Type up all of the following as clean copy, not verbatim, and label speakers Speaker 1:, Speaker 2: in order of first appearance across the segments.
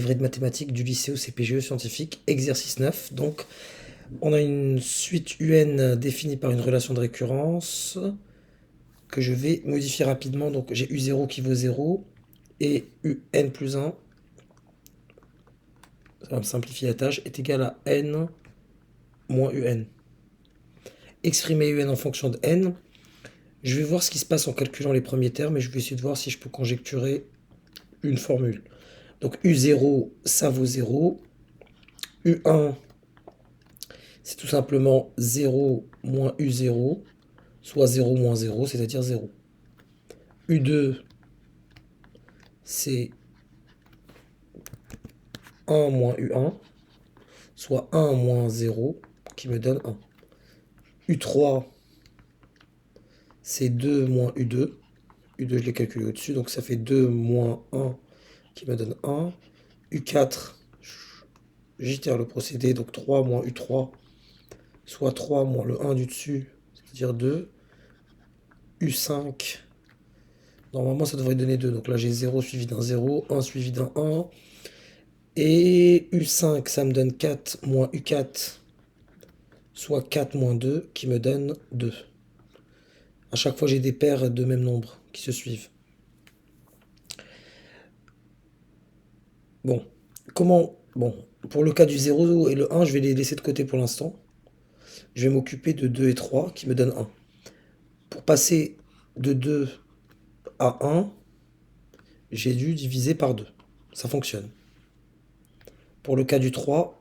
Speaker 1: livret de mathématiques du lycée au CPGE scientifique, exercice 9. Donc, on a une suite UN définie par une relation de récurrence que je vais modifier rapidement. Donc, j'ai U0 qui vaut 0 et UN plus 1, ça va me simplifier la tâche, est égal à N moins UN. Exprimer UN en fonction de N. Je vais voir ce qui se passe en calculant les premiers termes et je vais essayer de voir si je peux conjecturer une formule. Donc U0, ça vaut 0. U1, c'est tout simplement 0 moins U0, soit 0 moins 0, c'est-à-dire 0. U2, c'est 1 moins U1, soit 1 moins 0, qui me donne 1. U3, c'est 2 moins U2. U2, je l'ai calculé au-dessus, donc ça fait 2 moins 1, qui me donne 1. U4, j'itère le procédé, donc 3 moins U3, soit 3 moins le 1 du dessus, c'est-à-dire 2. U5, normalement ça devrait donner 2, donc là j'ai 0 suivi d'un 0, 1 suivi d'un 1. Et U5, ça me donne 4 moins U4, soit 4 moins 2, qui me donne 2. À chaque fois, j'ai des paires de même nombre qui se suivent. Bon, Bon, pour le cas du 0 et le 1, je vais les laisser de côté pour l'instant. Je vais m'occuper de 2 et 3, qui me donnent 1. Pour passer de 2 à 1, j'ai dû diviser par 2. Ça fonctionne. Pour le cas du 3,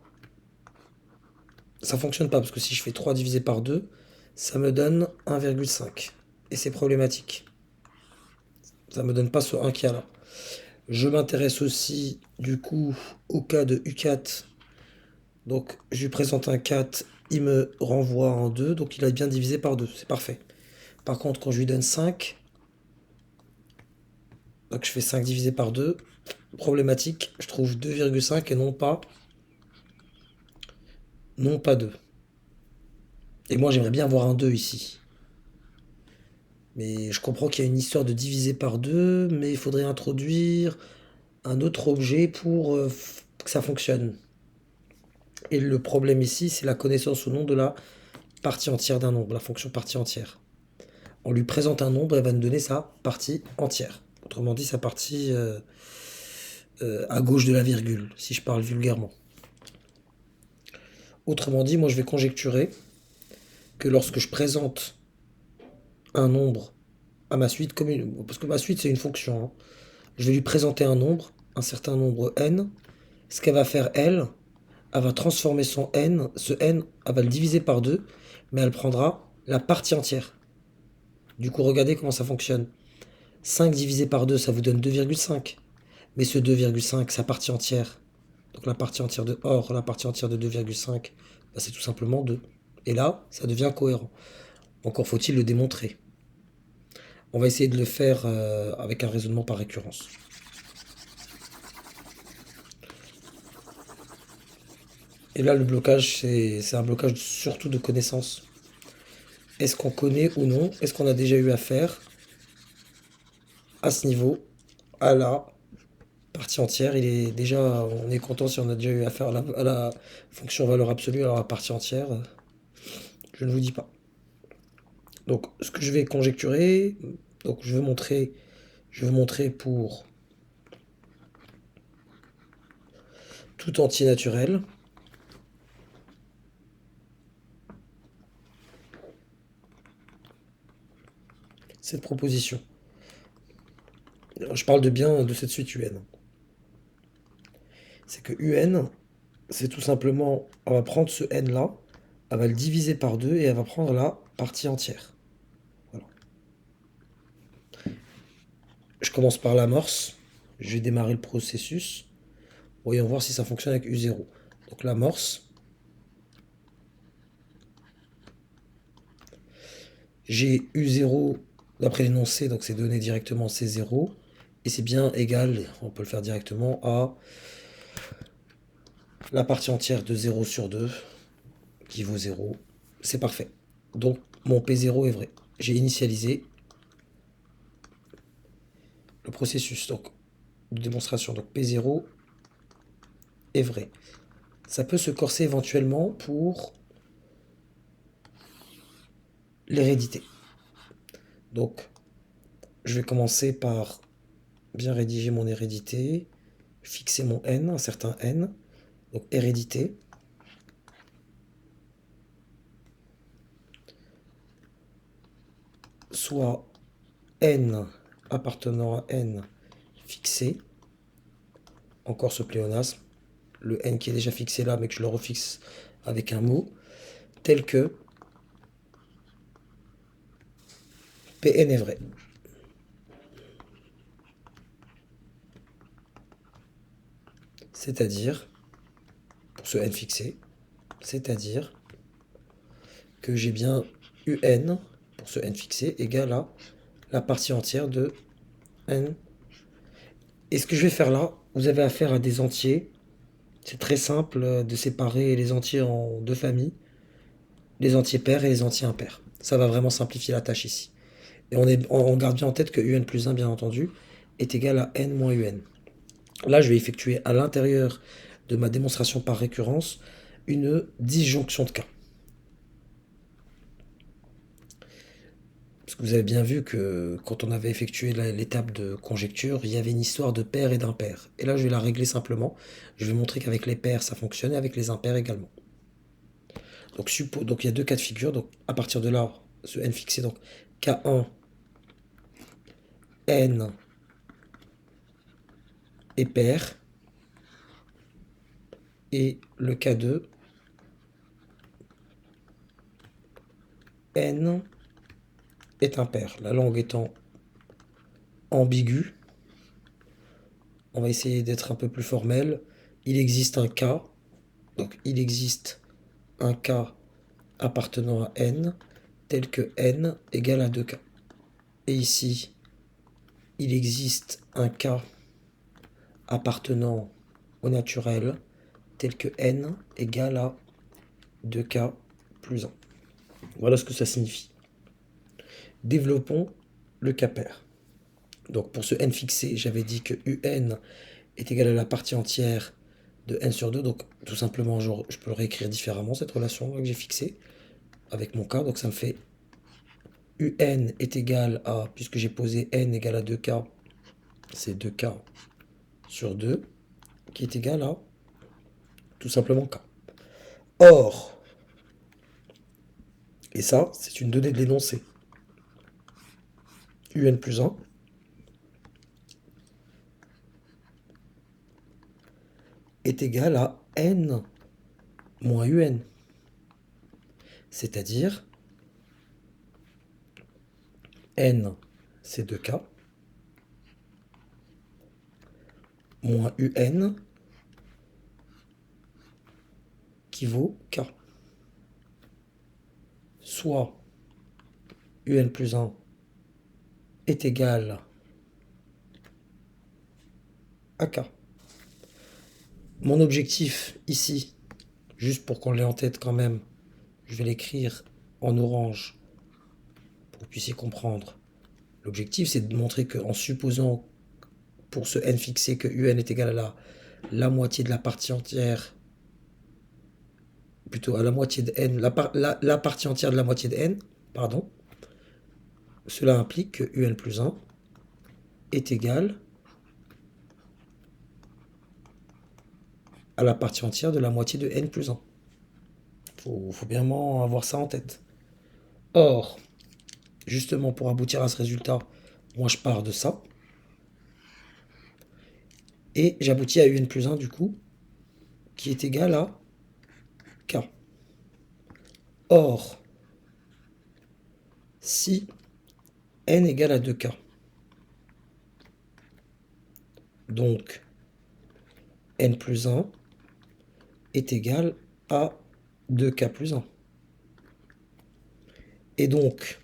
Speaker 1: ça fonctionne pas, parce que si je fais 3 divisé par 2, ça me donne 1,5. Et c'est problématique. Ça me donne pas ce 1 qu'il y a là. Je m'intéresse aussi, du coup, au cas de U4. Donc, je lui présente un 4, il me renvoie un 2, donc il a bien divisé par 2, c'est parfait. Par contre, quand je lui donne 5, donc je fais 5 divisé par 2, problématique, je trouve 2,5 et non pas 2. Et moi, j'aimerais bien avoir un 2 ici. Mais je comprends qu'il y a une histoire de diviser par 2, mais il faudrait introduire un autre objet pour que ça fonctionne. Et le problème ici, c'est la connaissance ou non de la partie entière d'un nombre, la fonction partie entière. On lui présente un nombre, elle va nous donner sa partie entière. Autrement dit, sa partie à gauche de la virgule, si je parle vulgairement. Autrement dit, moi je vais conjecturer que lorsque je présente un nombre à ma suite, parce que ma suite c'est une fonction, hein, je vais lui présenter un nombre, un certain nombre n. Ce qu'elle va faire, elle va transformer ce n, elle va le diviser par 2, mais elle prendra la partie entière. Du coup, regardez comment ça fonctionne. 5 divisé par 2, ça vous donne 2,5. Mais ce 2,5, sa partie entière, donc la partie entière la partie entière de 2,5, bah, c'est tout simplement 2. Et là, ça devient cohérent. Encore faut-il le démontrer. On va essayer de le faire avec un raisonnement par récurrence. Et là, le blocage, c'est un blocage surtout de connaissances. Est-ce qu'on connaît ou non? Est-ce qu'on a déjà eu affaire à ce niveau, à la partie entière? On est content si on a déjà eu affaire à la fonction valeur absolue, alors la partie entière, je ne vous dis pas. Donc, ce que je vais conjecturer, donc je veux montrer pour tout entier naturel cette proposition. Je parle de bien de cette suite UN. C'est que UN, c'est tout simplement, on va prendre ce n là, elle va le diviser par 2 et elle va prendre la partie entière. Voilà. Je commence par l'amorce. Je vais démarrer le processus. Voyons voir si ça fonctionne avec U0. Donc l'amorce. J'ai U0 d'après l'énoncé, donc c'est donné directement C0. Et c'est bien égal, on peut le faire directement, à la partie entière de 0 sur 2, qui vaut 0. C'est parfait. Donc mon P0 est vrai. J'ai initialisé le processus donc, de démonstration. Donc P0 est vrai. Ça peut se corser éventuellement pour l'hérédité. Donc, je vais commencer par bien rédiger mon hérédité, fixer mon n, un certain n. Donc, hérédité, soit n appartenant à n fixé, encore ce pléonasme, le n qui est déjà fixé là, mais que je le refixe avec un mot, tel que Pn est vrai. C'est-à-dire, pour ce n fixé, c'est-à-dire que j'ai bien un, pour ce n fixé, égale à la partie entière de n. Et ce que je vais faire là, vous avez affaire à des entiers. C'est très simple de séparer les entiers en deux familles, les entiers pairs et les entiers impairs. Ça va vraiment simplifier la tâche ici. Et on garde bien en tête que un plus 1, bien entendu, est égal à n moins un. Là, je vais effectuer à l'intérieur de ma démonstration par récurrence une disjonction de cas. Parce que vous avez bien vu que quand on avait effectué l'étape de conjecture, il y avait une histoire de pair et d'impair. Et là, je vais la régler simplement. Je vais montrer qu'avec les pairs, ça fonctionne et avec les impairs également. Donc il y a deux cas de figure. Donc à partir de là, ce n fixé, donc K1, n est pair. Et le K2, n est impair. La langue étant ambiguë, on va essayer d'être un peu plus formel. Il existe un K, donc il existe un K appartenant à n, tel que n égale à 2K. Et ici, il existe un K appartenant au naturel, tel que n égale à 2K plus 1. Voilà ce que ça signifie. Développons le cas pair. Donc pour ce n fixé, j'avais dit que un est égal à la partie entière de n sur 2. Donc tout simplement, je peux le réécrire différemment, cette relation que j'ai fixée avec mon cas. Donc ça me fait un est égal à, puisque j'ai posé n égale à 2k, c'est 2k sur 2, qui est égal à tout simplement k. Or, et ça, c'est une donnée de l'énoncé, un plus 1 est égal à n moins un. C'est-à-dire, n, c'est 2k, moins un, qui vaut k. Soit un plus 1 est égal à k. Mon objectif ici, juste pour qu'on l'ait en tête quand même, je vais l'écrire en orange pour que vous puissiez comprendre. L'objectif, c'est de montrer qu'en supposant pour ce n fixé que un est égal à la moitié de la partie entière, plutôt à la moitié de n, la partie entière de la moitié de n, pardon, cela implique que un plus 1 est égal à la partie entière de la moitié de n plus 1. Faut bien avoir ça en tête. Or, justement, pour aboutir à ce résultat, moi je pars de ça. Et j'aboutis à un plus 1 du coup, qui est égal à k. Or, si n égale à 2k, donc n plus 1 est égal à 2k plus 1. Et donc,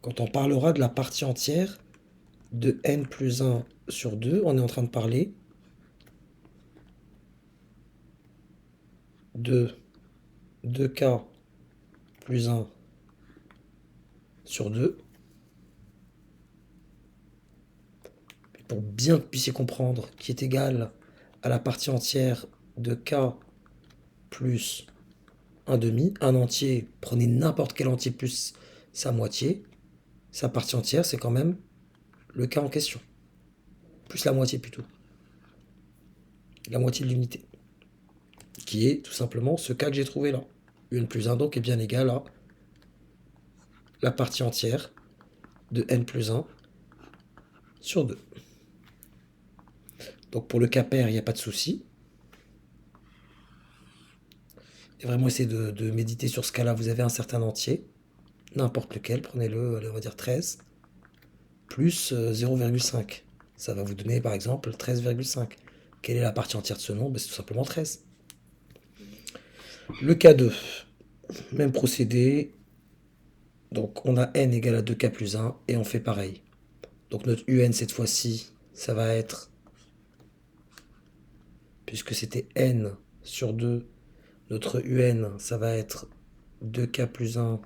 Speaker 1: quand on parlera de la partie entière de n plus 1 sur 2, on est en train de parler de 2k plus 1 sur 2. pour bien que vous puissiez comprendre, qui est égal à la partie entière de k plus un demi. Un entier, prenez n'importe quel entier plus sa moitié. Sa partie entière, c'est quand même le k en question. Plus la moitié plutôt. La moitié de l'unité. Qui est tout simplement ce k que j'ai trouvé là. Un plus 1 donc est bien égal à la partie entière de n plus 1 sur 2. Donc pour le cas pair, il n'y a pas de souci. Et vraiment essayer de méditer sur ce cas-là. Vous avez un certain entier, n'importe lequel, prenez-le, allez, on va dire 13, plus 0,5. Ça va vous donner par exemple 13,5. Quelle est la partie entière de ce nombre? C'est tout simplement 13. Le cas 2, même procédé. Donc on a n égale à 2k plus 1 et on fait pareil. Donc notre un cette fois-ci, ça va être, puisque c'était n sur 2, notre un, ça va être 2k plus 1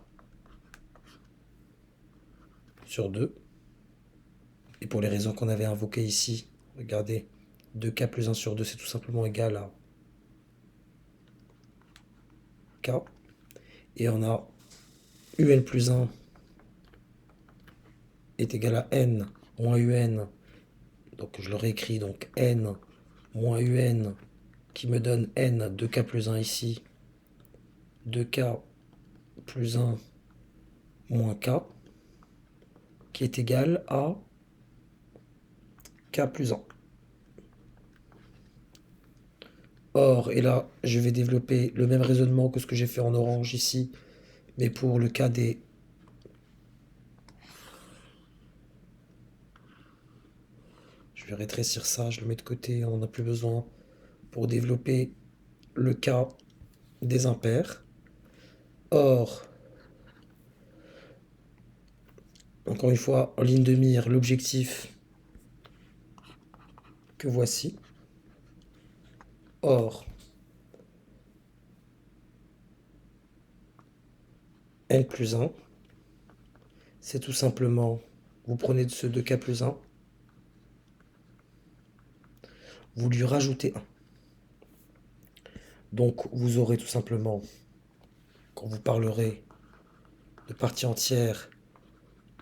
Speaker 1: sur 2. Et pour les raisons qu'on avait invoquées ici, regardez, 2k plus 1 sur 2, c'est tout simplement égal à k. Et on a un plus 1 est égal à n moins un. Donc je le réécris, donc n moins un qui me donne n 2k plus 1 ici. 2k plus 1 moins k qui est égal à k plus 1. Or, et là, je vais développer le même raisonnement que ce que j'ai fait en orange ici, mais pour le cas des... Je vais rétrécir ça, je le mets de côté, on n'en a plus besoin, pour développer le cas des impairs. Or, encore une fois, en ligne de mire, l'objectif que voici. Or, n plus 1, c'est tout simplement, vous prenez ce 2k plus 1, vous lui rajoutez 1. Donc vous aurez tout simplement, quand vous parlerez de partie entière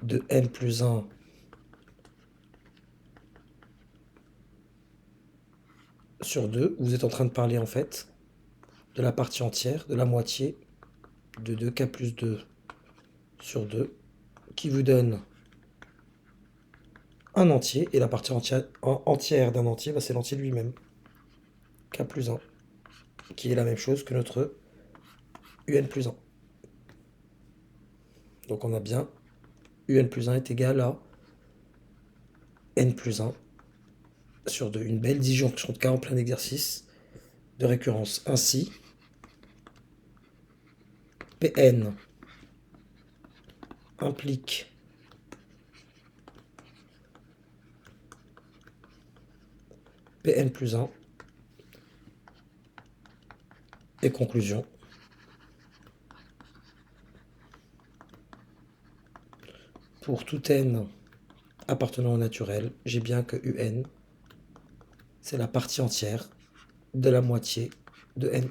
Speaker 1: de n plus 1 sur 2, vous êtes en train de parler en fait de la partie entière, de la moitié de 2k plus 2 sur 2, qui vous donne un entier, et la partie entière d'un entier, c'est l'entier lui-même, k plus 1, qui est la même chose que notre un plus 1. Donc on a bien un plus 1 est égal à n plus 1 sur 2. Une belle disjonction de k en plein exercice de récurrence. Ainsi, Pn implique Pn plus 1 et conclusion. Pour tout n appartenant au naturel, j'ai bien que un, c'est la partie entière de la moitié de n.